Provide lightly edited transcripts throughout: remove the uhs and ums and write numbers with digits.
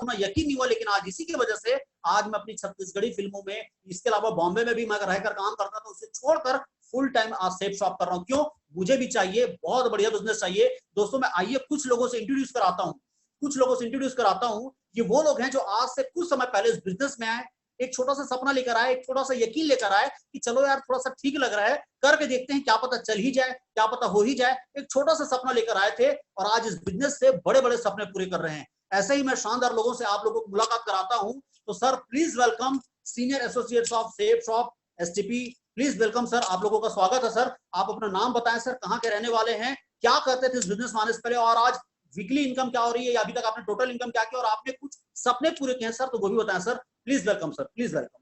होना यकीन नहीं हुआ, लेकिन आज इसी की वजह से आज मैं अपनी छत्तीसगढ़ी फिल्मों में, इसके अलावा बॉम्बे में भी मैं रहकर काम करता था, उसे छोड़कर फुल टाइम आज सेफ शॉप कर रहा हूँ। क्यों? मुझे भी चाहिए, बहुत बढ़िया बिजनेस चाहिए। दोस्तों मैं आइए कुछ लोगों से इंट्रोड्यूस कराता हूँ। ये वो लोग हैं जो आज से कुछ समय पहले इस बिजनेस में आए, एक छोटा सा सपना लेकर आए, एक छोटा सा यकीन लेकर आए कि चलो यार थोड़ा सा ठीक लग रहा है, करके देखते हैं, क्या पता चल ही जाए, क्या पता हो ही जाए। एक छोटा सा सपना लेकर आए थे और आज इस बिजनेस से बड़े बड़े सपने पूरे कर रहे हैं। ऐसे ही मैं शानदार लोगों से आप लोगों को मुलाकात कराता हूं। तो sir please welcome senior associates of safe shop STP, please welcome sir, आप लोगों का स्वागत है सर। आप अपना नाम बताएं सर, कहाँ के रहने वाले हैं, क्या करते थे इस बिजनेस में आने से पहले, और आज वीकली इनकम क्या हो रही है, या अभी तक आपने टोटल इनकम क्या किया, और आपने कुछ सपने पूरे किए हैं सर, तो वो भी बताएं sir. Please welcome sir, please welcome.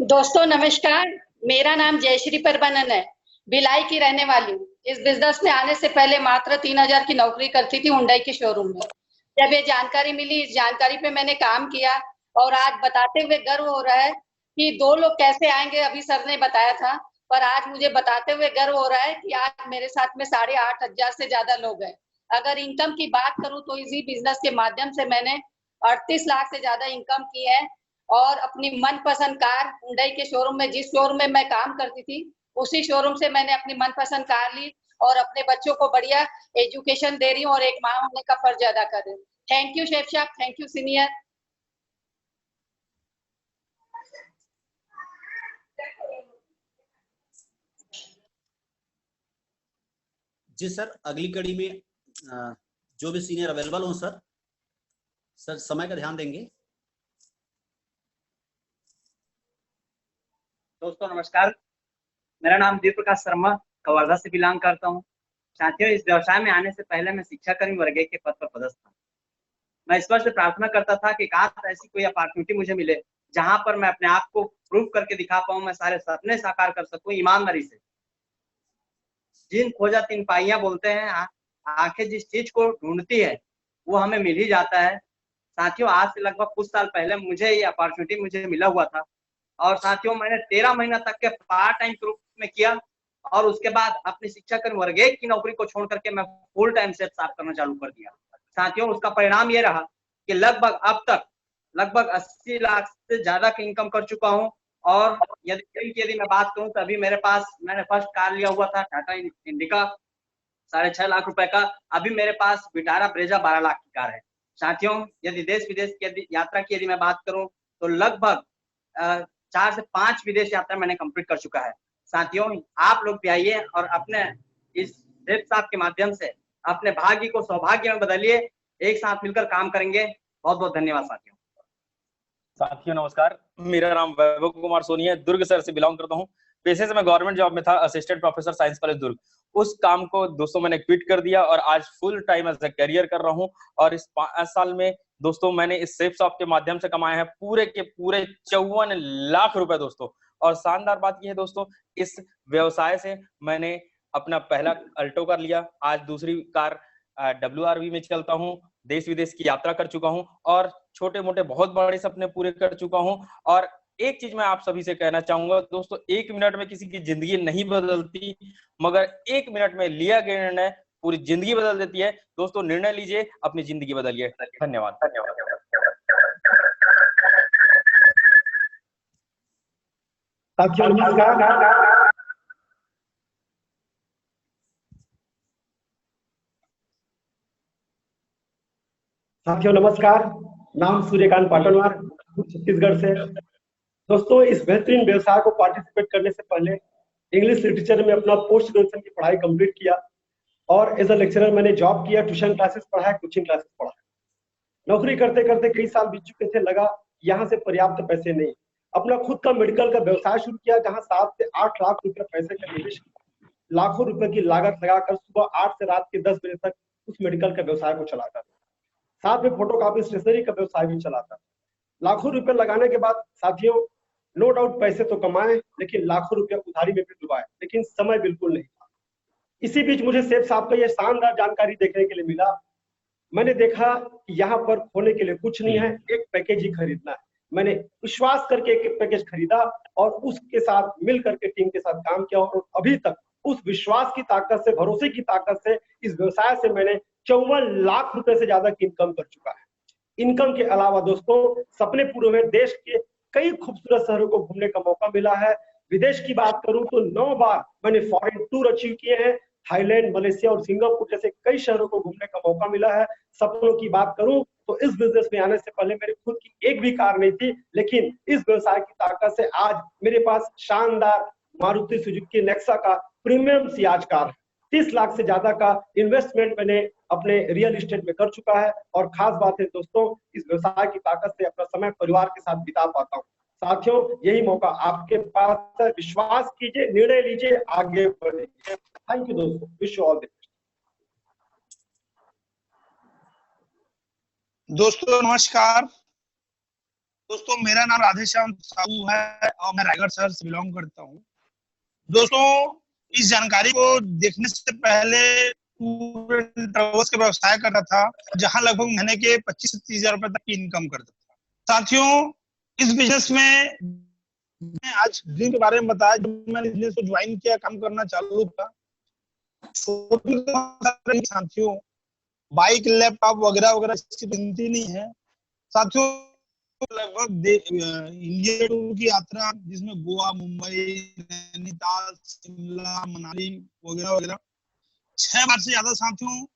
दोस्तों नमस्कार, मेरा नाम जयश्री परमानंद है, भिलाई की रहने वाली हूँ। इस बिजनेस में आने से पहले मात्र 3000 की नौकरी करती थी हुंडई के शोरूम में। जब ये जानकारी मिली, इस जानकारी पे मैंने काम किया और आज बताते हुए गर्व हो रहा है कि 2 लोग कैसे आएंगे, अभी सर ने बताया था, पर आज मुझे बताते हुए गर्व हो रहा है कि आज मेरे साथ में 8500 से ज्यादा लोग हैं। अगर इनकम की बात करूं तो इसी बिजनेस के माध्यम से मैंने 38 लाख से ज्यादा इनकम की है और अपनी मनपसंद कार हुंडई के शोरूम में, जिस शोरूम में मैं काम करती थी उसी शोरूम से मैंने अपनी मनपसंद कार ली और अपने बच्चों को बढ़िया एजुकेशन दे रही हूँ और एक माँ होने का फर्ज अदा कर रही हूँ। थैंक यू शेफ साहब, थैंक यू सीनियर। जी सर, अगली कड़ी में जो भी सीनियर अवेलेबल हो सर समय का ध्यान देंगे। दोस्तों नमस्कार, मेरा नाम दीप प्रकाश शर्मा, कवर्धा से बिलोंग करता हूँ। साथियों, इस व्यवसाय में आने से पहले मैं शिक्षाकर्मी वर्ग के पद पर पदस्थ था। मैं ईश्वर से प्रार्थना करता था कि काश ऐसी कोई अपॉर्चुनिटी मुझे मिले जहां पर मैं अपने आप को प्रूव करके दिखा पाऊं, मैं सारे सपने साकार कर सकूं ईमानदारी से। जिन खोजा तीन पाइयां बोलते हैं, आंखें जिस चीज को ढूंढती है वो हमें मिल ही जाता है। साथियों, आज से लगभग कुछ साल पहले मुझे ये अपॉर्चुनिटी मुझे मिला हुआ था और साथियों मैंने 13 महीना तक के पार्ट टाइम के रूप में किया और उसके बाद अपनी शिक्षाकर्मी वर्ग की नौकरी को छोड़ करके मैं फुल टाइम सेफ साफ करना चालू कर दिया। साथियों, उसका परिणाम ये रहा कि लगभग अब तक लगभग 80 लाख से ज्यादा की इनकम कर चुका हूँ। और यदि मैं बात करूं तो अभी मेरे पास, मैंने फर्स्ट कार लिया हुआ था टाटा इंडिका 6.5 लाख रुपए का। अभी मेरे पास विटारा ब्रेजा 12 लाख की कार है। साथियों, यदि देश विदेश की यात्रा की यदि मैं बात करूं तो लगभग 4 से 5 विदेश यात्रा मैंने कंप्लीट कर चुका है। साथियों, आप लोग भी आइए और अपने इस सेफ साहब के माध्यम से अपने भाग्य को सौभाग्य में बदलिए। एक साथ मिलकर काम करेंगे। बहुत बहुत धन्यवाद साथियों। साथियों नमस्कार, मेरा नाम वैभव कुमार सोनी है, दुर्ग शहर से बिलोंग करता हूँ। पेशे से मैं गवर्नमेंट जॉब में था, असिस्टेंट प्रोफेसर साइंस कॉलेज दुर्ग। उस काम को दोस्तों मैंने क्विट कर दिया और आज full time as a career कर रहा हूँ। और इस 5 साल में दोस्तों मैंने इस सेफ शॉप के माध्यम से कमाए हैं पूरे के पूरे 54 लाख रुपए दोस्तों। और शानदार बात यह है दोस्तों, इस व्यवसाय से मैंने अपना पहला अल्टो कर लिया, आज दूसरी कार WRV में चलता हूँ, देश विदेश की यात्रा कर चुका हूँ और छोटे मोटे बहुत बड़े सपने पूरे कर चुका हूँ। और एक चीज मैं आप सभी से कहना चाहूंगा दोस्तों, 1 मिनट में किसी की जिंदगी नहीं बदलती, मगर 1 मिनट में लिया गया निर्णय पूरी जिंदगी बदल देती है। दोस्तों निर्णय लीजिए, अपनी जिंदगी बदलिए। धन्यवाद। साथियों नमस्कार, नाम सूर्यकांत पाटनवार, छत्तीसगढ़ से। दोस्तों, इस बेहतरीन व्यवसाय को पार्टिसिपेट करने से पहले इंग्लिश लिटरेचर में अपना पोस्ट ग्रेजुएशन की पढ़ाई कंप्लीट किया और एज अ लेक्चरर मैंने जॉब किया, ट्यूशन क्लासेस पढ़ाया, कोचिंग क्लासेस पढ़ाया। नौकरी करते करते कई साल बीत चुके थे, लगा यहाँ से पर्याप्त पैसे नहीं। अपना खुद का मेडिकल का व्यवसाय शुरू किया, जहाँ 7 से 8 लाख रुपए पैसे का निवेश, लाखों रुपए की लागत लगाकर सुबह 8 से रात के 10 बजे तक उस मेडिकल का व्यवसाय को चलाता। साथ में फोटोकॉपी स्टेशनरी का व्यवसाय भी चलाता। लाखों रुपए लगाने के बाद साथियों, नो डाउट पैसे तो कमाए, लेकिन लाखों रुपए उधारी में भी डुबाए, लेकिन समय बिल्कुल नहीं था। इसी बीच मुझे सेफ साहब का यह शानदार जानकारी देखने के लिए मिला। मैंने देखा कि यहाँ पर खोने के लिए कुछ नहीं है, एक पैकेज ही खरीदना है। मैंने विश्वास करके एक पैकेज खरीदा और उसके साथ मिल करके टीम के साथ काम किया और अभी तक उस विश्वास की ताकत से, भरोसे की ताकत से इस व्यवसाय से मैंने 54 लाख रुपए से ज्यादा की इनकम कर चुका है। इनकम के अलावा दोस्तों सपने पूरे हुए, देश के कई खूबसूरत शहरों को घूमने का मौका मिला है। विदेश की बात करूं तो 9 बार मैंने फॉरेन टूर अचीव किए हैं। थाईलैंड, मलेशिया और सिंगापुर जैसे कई शहरों को घूमने का मौका मिला है। सपनों की बात करूं तो इस बिजनेस में आने से पहले मेरे खुद की एक भी कार नहीं थी, लेकिन इस व्यवसाय की ताकत से आज मेरे पास शानदार मारुति सुजुकी नेक्सा का प्रीमियम सियाज कार है। 30 लाख से ज्यादा का इन्वेस्टमेंट मैंने अपने रियल एस्टेट में कर चुका है। और खास बात है दोस्तों, इस व्यवसाय की ताकत से अपना समय परिवार के साथ बिता पाता हूँ। साथियों, यही मौका आपके पास है, विश्वास कीजिए, निर्णय लीजिए, आगे बढ़िए। थैंक यू दोस्तों, wish you all the best. दोस्तों नमस्कार। दोस्तों मेरा नाम राधेश्याम साहू है और मैं रायगढ़ शहर से बिलोंग करता हूँ। दोस्तों इस जानकारी को देखने से पहले टूर एंड ट्रैवल्स का व्यवसाय कर रहा था, जहां लगभग महीने के 25 से 30 हजार रुपए तक की इनकम करता था। साथियों इस बिजनेस में मैं आज ड्रीम के बारे में बताया। जब मैंने बिजनेस को ज्वाइन किया, काम करना चालू किया, साथियों बाइक, लैपटॉप वगैरह वगैरह इसकी गिनती नहीं है। साथियों लगभग इंडिया टूर की यात्रा, जिसमें गोवा, मुंबई, नैनीताल, शिमला, मनाली वगैरह वगैरह 6 बार से ज्यादा साथियों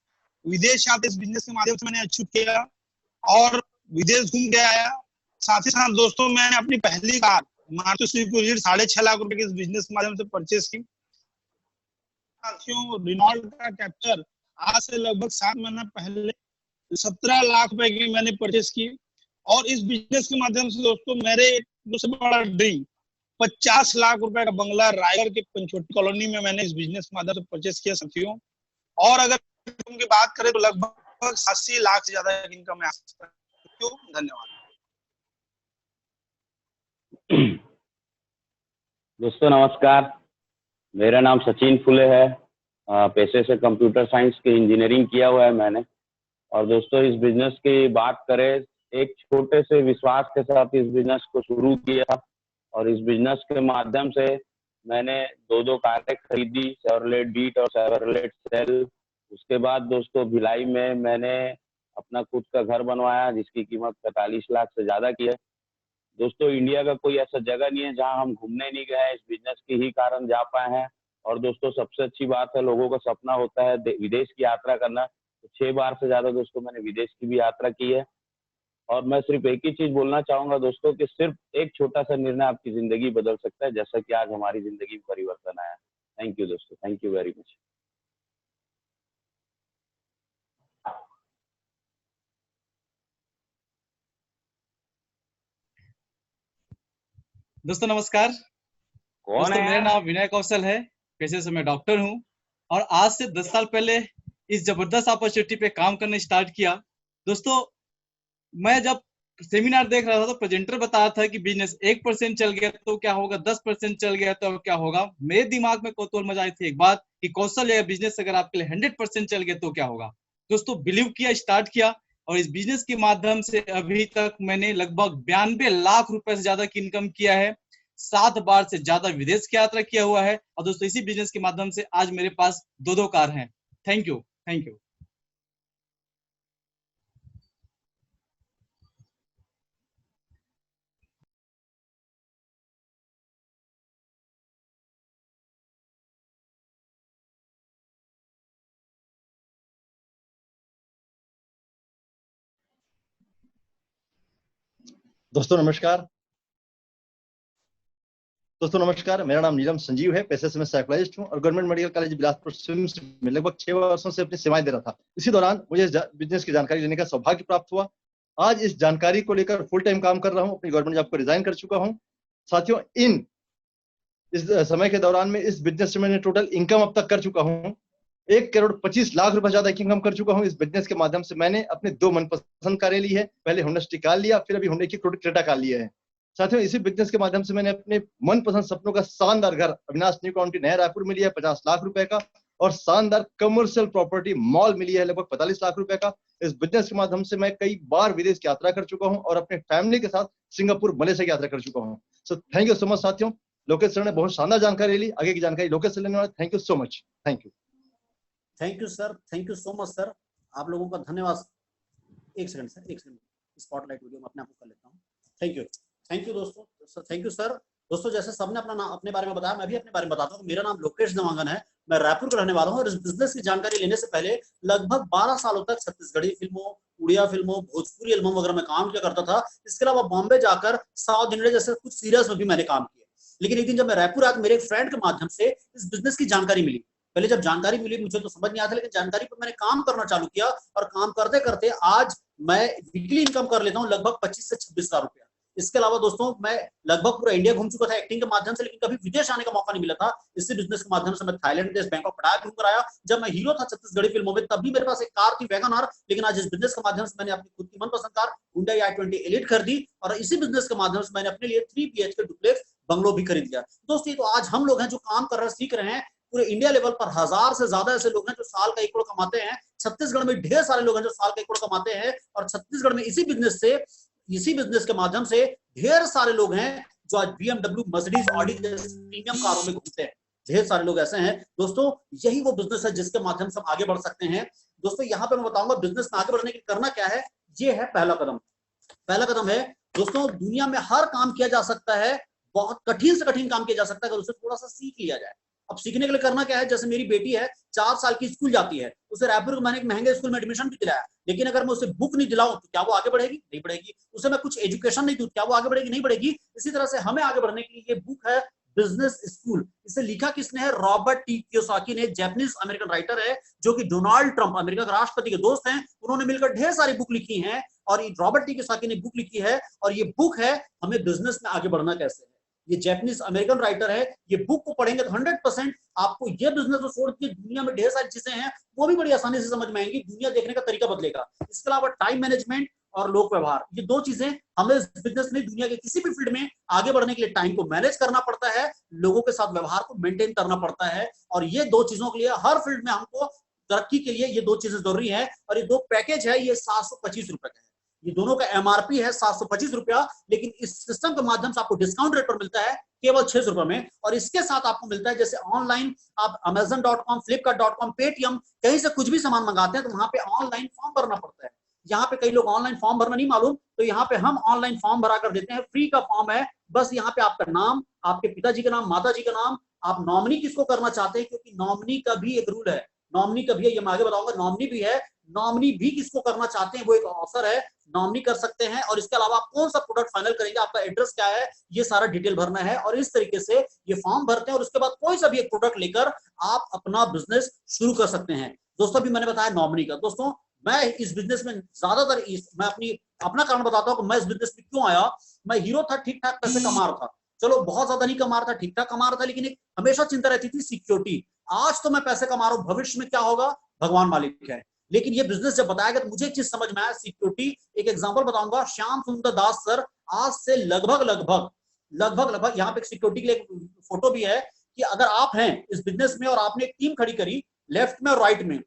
विदेश यात्रा इस बिजनेस के माध्यम से मैंने अचीव किया और विदेश घूम के आया। साथ ही साथ दोस्तों मैंने अपनी पहली कार मारुति सुजुकी 6.5 लाख रुपए के इस बिजनेस के माध्यम से परचेज की। साथियों रिनॉल्ट का कैप्चर आज से लगभग 7 महीना पहले 17 लाख रुपए की मैंने परचेज की। और इस बिजनेस के माध्यम से दोस्तों मेरे सबसे बड़ा ड्रीम 50 लाख रुपए का बंगला रायगढ़ के पंचवटी कॉलोनी में मैंने इस बिजनेस के माध्यम से परचेज किया साथियों। और अगर इनकम की बात करें तो लगभग 80 लाख से ज्यादा इनकम है। धन्यवाद। दोस्तों नमस्कार, मेरा नाम सचिन फुले है। पेशे से कंप्यूटर साइंस की इंजीनियरिंग किया हुआ है मैंने। और दोस्तों इस बिजनेस की बात करें, एक छोटे से विश्वास के साथ इस बिजनेस को शुरू किया और इस बिजनेस के माध्यम से मैंने 2 कारें खरीदी, शेवरलेट बीट और शेवरलेट सेल। उसके बाद दोस्तों भिलाई में मैंने अपना खुद का घर बनवाया, जिसकी कीमत 45 लाख से ज्यादा की है। दोस्तों इंडिया का कोई ऐसा जगह नहीं है जहां हम घूमने नहीं गए हैं, इस बिजनेस के ही कारण जा पाए हैं। और दोस्तों सबसे अच्छी बात है, लोगों का सपना होता है विदेश की यात्रा करना, तो 6 बार से ज्यादा दोस्तों मैंने विदेश की भी यात्रा की है। और मैं सिर्फ एक ही चीज बोलना चाहूंगा दोस्तों कि सिर्फ एक छोटा सा निर्णय आपकी जिंदगी बदल सकता है, जैसा कि आज हमारी जिंदगी में परिवर्तन आया। थैंक यू दोस्तों, थैंक यू वेरी मच। दोस्तों नमस्कार। कौन है? है? मेरा नाम विनय कौशल है, पेशे से मैं डॉक्टर हूं और आज से 10 साल पहले इस जबरदस्त अपॉर्चुनिटी पे काम करना स्टार्ट किया। दोस्तों मैं जब सेमिनार देख रहा था तो प्रेजेंटर बता रहा था कि बिजनेस 1% चल गया तो क्या होगा, 10% चल गया तो क्या होगा। मेरे दिमाग में कौतूहल मचा आई थी एक बात कि कौशल या बिजनेस अगर आपके लिए 100% चल गया तो क्या होगा। दोस्तों बिलीव किया, स्टार्ट किया और इस बिजनेस के माध्यम से अभी तक मैंने लगभग 92 लाख रुपए से ज्यादा की इनकम किया है। 7 बार से ज्यादा विदेश की यात्रा किया हुआ है और दोस्तों इसी बिजनेस के माध्यम से आज मेरे पास 2 कार हैं। Thank you, thank you. दोस्तों नमस्कार। मेरा नाम नीलम संजीव है, पेशे से मैं साइकोलॉजिस्ट हूं और government medical college Bilaspur swims में लगभग 6 वर्षों से अपनी सेवाएं दे रहा था। इसी दौरान मुझे बिजनेस की जानकारी लेने का सौभाग्य प्राप्त हुआ। आज इस जानकारी को लेकर फुल टाइम काम कर रहा हूं, अपनी गवर्नमेंट जॉब को रिजाइन कर चुका हूं। साथियों इस समय के दौरान में इस बिजनेस से मैंने टोटल इनकम अब तक कर चुका हूं 1,25,00,000 रुपए ज्यादा इनकम कर चुका हूं। इस बिजनेस के माध्यम से मैंने अपने 2 मनपसंद कारें ली है, पहले होंडा सिटी कार लिया, फिर अभी होंडा की क्रेटा कार लिया है। साथियों इसी बिजनेस के माध्यम से मैंने अपने मनपसंद सपनों का शानदार घर अविनाश न्यू काउंटी नया रायपुर में लिया है 50 लाख रुपए का, और शानदार कमर्शियल प्रॉपर्टी मॉल मिली है लगभग 45 लाख रुपए का। इस बिजनेस के माध्यम से मैं कई बार विदेश की यात्रा कर चुका हूं और अपने फैमिली के साथ सिंगापुर, मलेशिया की यात्रा कर चुका हूं। So thank you so much साथियों। लोकेश सर ने बहुत शानदार जानकारी ली, आगे की जानकारी लोकेश सर लेने वाले। Thank you so much. Thank you. Thank you sir, thank you so much sir. आप लोगों का धन्यवाद। एक सेकंड सर, एक सेकंड, स्पॉटलाइट वीडियो में अपने आप को कर लेता हूँ। थैंक यू दोस्तों, थैंक यू सर। दोस्तों जैसे सबने अपने बारे में बताया, मैं भी अपने बारे में बताता हूँ। मेरा नाम लोकेश देवांगन है, मैं रायपुर का रहने वाला हूँ और इस बिजनेस की जानकारी लेने से पहले लगभग 12 सालों तक छत्तीसगढ़ी फिल्मों, उड़िया फिल्मों, भोजपुरी एल्बम वगैरह में काम किया करता था। इसके अलावा बॉम्बे जाकर साउथ इंडिया जैसे कुछ सीरियल्स में भी मैंने काम किया। लेकिन एक दिन जब मैं रायपुर आया तो मेरे एक फ्रेंड के माध्यम से इस बिजनेस की जानकारी मिली। पहले जब जानकारी मिली मुझे तो समझ नहीं आता, लेकिन जानकारी पर मैंने काम करना चालू किया और काम करते करते आज मैं वीकली इनकम कर लेता हूँ लगभग 25 से 26 हजार रुपया। इसके अलावा दोस्तों मैं लगभग पूरा इंडिया घूम चुका था एक्टिंग के माध्यम से, लेकिन कभी विदेश आने का मौका नहीं मिला था। इसी बिजनेस के माध्यम से मैं थाईलैंड देश बैंकॉक पटाया घूम कर आया। जब मैं हीरो था छत्तीसगढ़ी फिल्मों में तब भी मेरे पास एक कार थी वैगन आर, लेकिन आज इस बिजनेस के माध्यम से मैंने अपनी खुद की मनपसंद कार हुंडई i20 एलिट खरीदी और इसी बिजनेस के माध्यम से मैंने अपने लिए 3 BHK डुप्लेक्स बंगलो भी खरीद लिया। दोस्तों तो आज हम लोग हैं जो काम कर रहे हैं, सीख रहे हैं। पूरे इंडिया लेवल पर 1000 से ज्यादा ऐसे लोग हैं जो साल का 1 करोड़ कमाते हैं। छत्तीसगढ़ में ढेर सारे लोग हैं जो साल का 1 करोड़ कमाते हैं और छत्तीसगढ़ में इसी बिजनेस के माध्यम से ढेर सारे लोग हैं जो आज BMW, मर्सिडीज, ऑडी जैसी प्रीमियम कारों में घूमते हैं। ढेर सारे लोग ऐसे हैं। दोस्तों यही वो बिजनेस है जिसके माध्यम से हम आगे बढ़ सकते हैं। दोस्तों यहाँ पे मैं बताऊंगा बिजनेस में आगे बढ़ने के लिए करना क्या है। ये है पहला कदम। पहला कदम है दोस्तों, दुनिया में हर काम किया जा सकता है, बहुत कठिन से कठिन काम किया जा सकता है अगर उसे थोड़ा सा सीख लिया जाए। अब सीखने के लिए करना क्या है, जैसे मेरी बेटी है 4 साल की, स्कूल जाती है, उसे रायपुर के मैंने एक महंगे स्कूल में एडमिशन भी दिलाया, लेकिन अगर मैं उसे बुक नहीं दिलाऊं तो क्या वो आगे बढ़ेगी? नहीं बढ़ेगी। उसे मैं कुछ एजुकेशन नहीं दूं क्या वो आगे बढ़ेगी? नहीं बढ़ेगी। इसी तरह से हमें आगे बढ़ने के लिए ये बुक है बिजनेस स्कूल। इसे लिखा किसने है? रॉबर्ट टी कियोसाकी ने, जैपनीज अमेरिकन राइटर है जो कि डोनाल्ड ट्रंप अमेरिका के राष्ट्रपति के दोस्त हैं। उन्होंने मिलकर ढेर सारी बुक लिखी हैं और रॉबर्ट टी कियोसाकी ने बुक लिखी है और ये बुक है हमें बिजनेस में आगे बढ़ना कैसे है। ये जैपनीज अमेरिकन राइटर है। ये बुक को पढ़ेंगे तो 100% आपको ये बिजनेस को छोड़ के दुनिया में ढेर सारी चीजें हैं वो भी बड़ी आसानी से समझ में आएंगी। दुनिया देखने का तरीका बदलेगा। इसके अलावा टाइम मैनेजमेंट और लोक व्यवहार, ये 2 चीजें हमें इस बिजनेस में, दुनिया के किसी भी फील्ड में आगे बढ़ने के लिए टाइम को मैनेज करना पड़ता है, लोगों के साथ व्यवहार को मेंटेन करना पड़ता है। और ये 2 चीजों के लिए हर फील्ड में हमको तरक्की के लिए ये 2 चीजें जरूरी है। और ये 2 पैकेज है, ये 725 रुपए का है। ये दोनों का MRP है 725 रुपया, लेकिन इस सिस्टम के माध्यम से आपको डिस्काउंट रेट पर मिलता है केवल 600 रुपए में। और इसके साथ आपको मिलता है, जैसे ऑनलाइन आप Amazon.com, Flipkart.com, Paytm कहीं से कुछ भी सामान मंगाते हैं तो वहां पे ऑनलाइन फॉर्म भरना पड़ता है। यहाँ पे कई लोग ऑनलाइन फॉर्म भरना नहीं मालूम, तो यहाँ पे हम ऑनलाइन फॉर्म भरा कर देते हैं। फ्री का फॉर्म है। बस यहाँ पे आपका नाम, आपके पिताजी का नाम, माताजी का नाम, आप नॉमिनी किसको करना चाहते हैं, क्योंकि नॉमिनी का भी एक रूल है। नॉमिनी का भी है, ये मैं आगे बताऊंगा। नॉमिनी भी है, नॉमिनी भी किसको करना चाहते हैं वो एक अवसर है, नॉमिनी कर सकते हैं। और इसके अलावा आप कौन सा प्रोडक्ट फाइनल करेंगे, आपका एड्रेस क्या है, ये सारा डिटेल भरना है। और इस तरीके से ये फॉर्म भरते हैं और उसके बाद कोई सा भी एक प्रोडक्ट लेकर आप अपना बिजनेस शुरू कर सकते हैं। दोस्तों अभी मैंने बताया नॉमिनी का। दोस्तों मैं इस बिजनेस में ज्यादातर मैं अपना कारण बताता हूँ कि मैं इस बिजनेस में क्यों आया। मैं हीरो था, ठीक ठाक पैसे कमा रहा था, चलो बहुत ज्यादा नहीं कमा रहा था, ठीक ठाक कमा रहा था, लेकिन एक हमेशा चिंता रहती थी सिक्योरिटी। आज तो मैं पैसे कमा रहा हूँ, भविष्य में क्या होगा भगवान मालिक है। लेकिन ये बिजनेस जब बताया गया तो मुझे एक चीज समझ में आया, सिक्योरिटी। एक एग्जांपल बताऊंगा, श्याम सुंदर दास सर आज से लगभग यहाँ पे सिक्योरिटी के लिए एक फोटो भी है कि अगर आप हैं इस बिजनेस में और आपने एक टीम खड़ी करी लेफ्ट में और राइट में,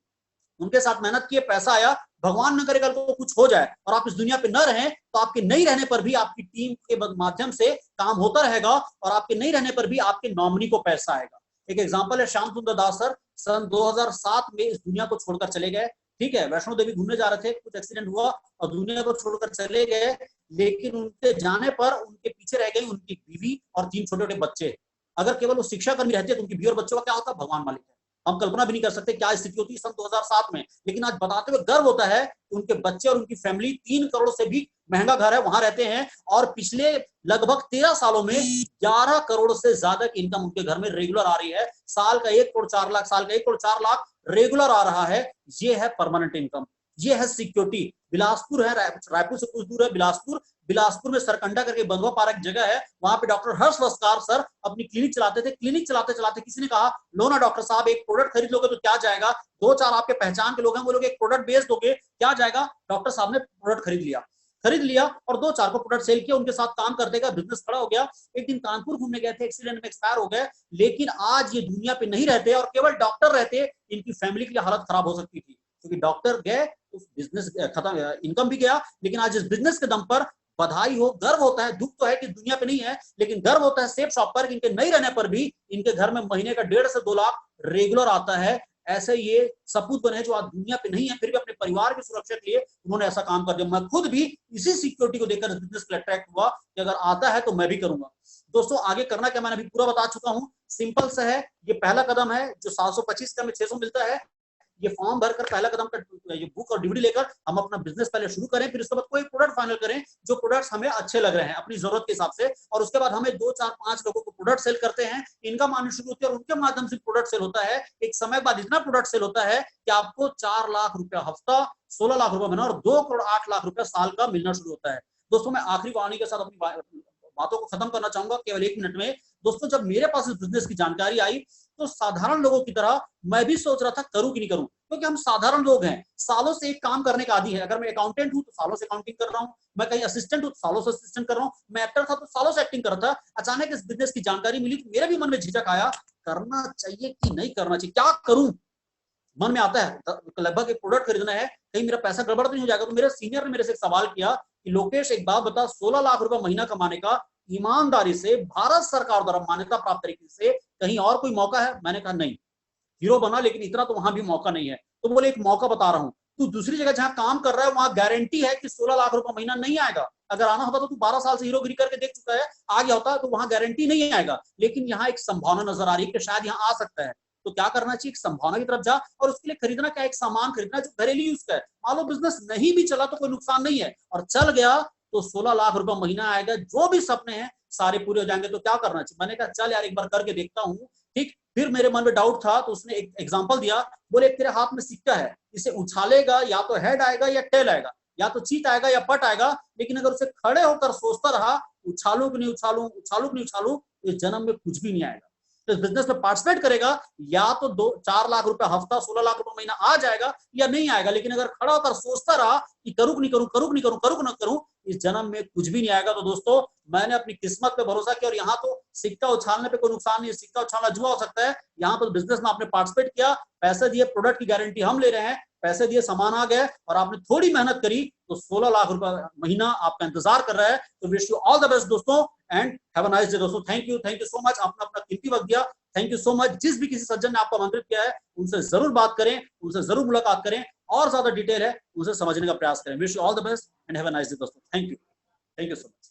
उनके साथ मेहनत किए, पैसा आया, भगवान न करे कल को कुछ हो जाए और आप इस दुनिया पे न रहें तो आपके नहीं रहने पर भी आपकी टीम के माध्यम से काम होता रहेगा और आपके नहीं रहने पर भी आपके नॉमिनी को पैसा आएगा। एक एग्जांपल है श्याम सुंदर दास सर, सन 2007 में इस दुनिया को छोड़कर चले गए। ठीक है, वैष्णो देवी घूमने जा रहे थे, कुछ एक्सीडेंट हुआ और दुनिया को छोड़कर चले गए। लेकिन उनके जाने पर उनके पीछे रह गई उनकी बीवी और 3 छोटे-छोटे बच्चे। अगर केवल वो शिक्षा कर्मी रहते तो उनकी बीवी और बच्चों का क्या होता, भगवान मालिक है। हम कल्पना भी नहीं कर सकते क्या स्थिति होती सन 2007 में। लेकिन आज बताते हुए गर्व होता है कि उनके बच्चे और उनकी फैमिली 3 करोड़ से भी महंगा घर है वहां रहते हैं और पिछले लगभग 13 सालों में 11 करोड़ से ज्यादा की इनकम उनके घर में रेगुलर आ रही है। साल का 1 करोड़ 4 लाख, साल का 1 करोड़ 4 लाख रेगुलर आ रहा है। ये है परमानेंट इनकम, ये है सिक्योरिटी। बिलासपुर है, रायपुर से कुछ दूर है बिलासपुर में सरकंडा करके बंधुआ पार्क जगह है, वहां पे डॉक्टर हर्ष वस्कार सर अपनी क्लिनिक चलाते थे। क्लिनिक चलाते चलाते किसी ने कहा लो ना डॉक्टर साहब, एक प्रोडक्ट खरीद लोगे तो क्या जाएगा, 2-4 आपके पहचान के लोग हैं, वो लोग एक प्रोडक्ट बेच दोगे, क्या जाएगा। डॉक्टर साहब ने प्रोडक्ट खरीद लिया और 2-4 को प्रोडक्ट सेल किया, उनके साथ काम करते गए, बिजनेस खड़ा हो गया। एक दिन कानपुर घूमने गए थे, एक्सीडेंट में एक्सपायर हो गए। लेकिन आज ये दुनिया पे नहीं रहते और केवल डॉक्टर रहते, इनकी फैमिली की हालत खराब हो सकती थी, क्योंकि डॉक्टर गए तो बिजनेस खत्म, इनकम भी गया। लेकिन आज इस बिजनेस के दम पर बधाई हो, गर्व होता है। दुख तो है कि दुनिया पे नहीं है, लेकिन गर्व होता है सेफ शॉप पर, इनके नहीं रहने पर भी इनके घर में महीने का 1.5 से 2 लाख रेगुलर आता है। ऐसे ये सपूत बने जो आज दुनिया पे नहीं है, फिर भी अपने परिवार की सुरक्षा के लिए उन्होंने ऐसा काम कर दिया। मैं खुद भी इसी सिक्योरिटी को देखकर बिजनेस के लिए अट्रैक्ट हुआ कि अगर आता है तो मैं भी करूंगा। दोस्तों आगे करना क्या मैंने अभी पूरा बता चुका हूं, सिंपल सा है। ये पहला कदम है जो 725 का में 600 मिलता है, ये फॉर्म भरकर पहला कदम का ये बुक और डीवीडी लेकर हम अपना बिजनेस पहले शुरू करें, फिर उसके बाद कोई प्रोडक्ट फाइनल करें जो प्रोडक्ट्स हमें अच्छे लग रहे हैं अपनी जरूरत के हिसाब से, और उसके बाद हमें 2 4 5 लोगों को प्रोडक्ट सेल करते हैं, इनकम आनी शुरू होती है और उनके माध्यम से प्रोडक्ट सेल होता है। एक समय बाद इतना प्रोडक्ट सेल होता है कि आपको 4 लाख रुपया हफ्ता, 16 लाख रुपया महीना और 2 करोड़ 8 लाख रुपया साल का मिलना शुरू होता है। दोस्तों मैं आखिरी वाणी के साथ अपनी बातों को खत्म करना चाहूंगा केवल 1 मिनट में। दोस्तों जब मेरे पास इस बिजनेस की जानकारी आई तो साधारण लोगों की तरह मैं भी सोच रहा था करूं कि नहीं करूं, क्योंकि हम साधारण लोग हैं, सालों से एक काम करने का आदी है। अगर मैं अकाउंटेंट हूं तो सालों से अकाउंटिंग कर रहा हूं, मैं कहीं असिस्टेंट हूं तो सालों से असिस्टेंट कर रहा हूं, मैं एक्टर था तो सालों से एक्टिंग कर रहा था। अचानक इस बिजनेस की जानकारी मिली तो मेरे भी मन में झिझक आया, करना चाहिए कि नहीं करना चाहिए, क्या करूं, मन में आता है। लगभग एक प्रोडक्ट खरीदना है, कहीं मेरा पैसा गड़बड़ तो नहीं हो जाएगा। तो मेरे सीनियर ने मेरे से एक सवाल किया कि लोकेश एक बात बता, 16 लाख रुपए महीना कमाने का ईमानदारी से भारत सरकार द्वारा मान्यता प्राप्त तरीके से कहीं और कोई मौका है? मैंने कहा नहीं, हीरो बना लेकिन इतना तो वहां भी मौका नहीं है। तो बोले एक मौका बता रहा हूं, तू दूसरी जगह जहां काम कर रहा है वहां गारंटी है कि 16 लाख रुपए महीना नहीं आएगा। अगर आना होता तो तू 12 साल से हीरोगिरी करके देख चुका है, आ गया होता तो वहां गारंटी नहीं आएगा, लेकिन यहाँ एक संभावना नजर आ रही है कि शायद यहाँ आ सकता है। तो क्या करना चाहिए, संभावना की तरफ जा, और उसके लिए खरीदना क्या, एक सामान खरीदना जो घरेलू यूज का है। मान लो बिजनेस नहीं भी चला तो कोई नुकसान नहीं है, और चल गया तो 16 लाख रुपए महीना आएगा, जो भी सपने हैं सारे पूरे हो जाएंगे। तो क्या करना चाहिए? मैंने कहा चल यार एक बार करके देखता हूँ। ठीक, फिर मेरे मन में डाउट था तो उसने एक एग्जांपल दिया, बोले तेरे हाथ में सिक्का है, इसे उछालेगा या तो हेड आएगा या टेल आएगा, या तो चीट आएगा या पट आएगा, लेकिन अगर उसे खड़े होकर सोचता रहा उछालू कि नहीं उछालू, उछालू कि नहीं उछालू, इस जन्म में कुछ भी नहीं आएगा। तो इस बिजनेस में पार्टिसिपेट करेगा, या तो 4 लाख रुपए हफ्ता, 16 लाख रुपए महीना आ जाएगा या नहीं आएगा, लेकिन अगर खड़ा होकर सोचता रहा कि करूं कि नहीं करूं, करूं कि नहीं करूं, करूं कि ना करूं, इस जन्म में कुछ भी नहीं आएगा। तो दोस्तों मैंने अपनी किस्मत पे भरोसा किया, और यहाँ तो सिक्का उछालने पे कोई नुकसान नहीं है, सिक्का उछालना जुआ हो सकता है। यहाँ पर बिजनेस में आपने पार्टिसिपेट किया, पैसे दिए, प्रोडक्ट की गारंटी हम ले रहे हैं, पैसे दिए, सामान आ गए, और आपने थोड़ी मेहनत करी तो 16 लाख रुपए महीना आपका इंतजार कर रहा है। तो wish you all the best दोस्तों, and have a nice day दोस्तों। थैंक यू सो मच, आपने अपना कीमती वक्त दिया। Thank you so much. जिस भी किसी सज्जन ने आपको आमंत्रित किया है उनसे जरूर बात करें, उनसे जरूर मुलाकात करें, और ज्यादा डिटेल है उनसे समझने का प्रयास करें। Wish you all the best and have a nice day दोस्तों। Thank you so much.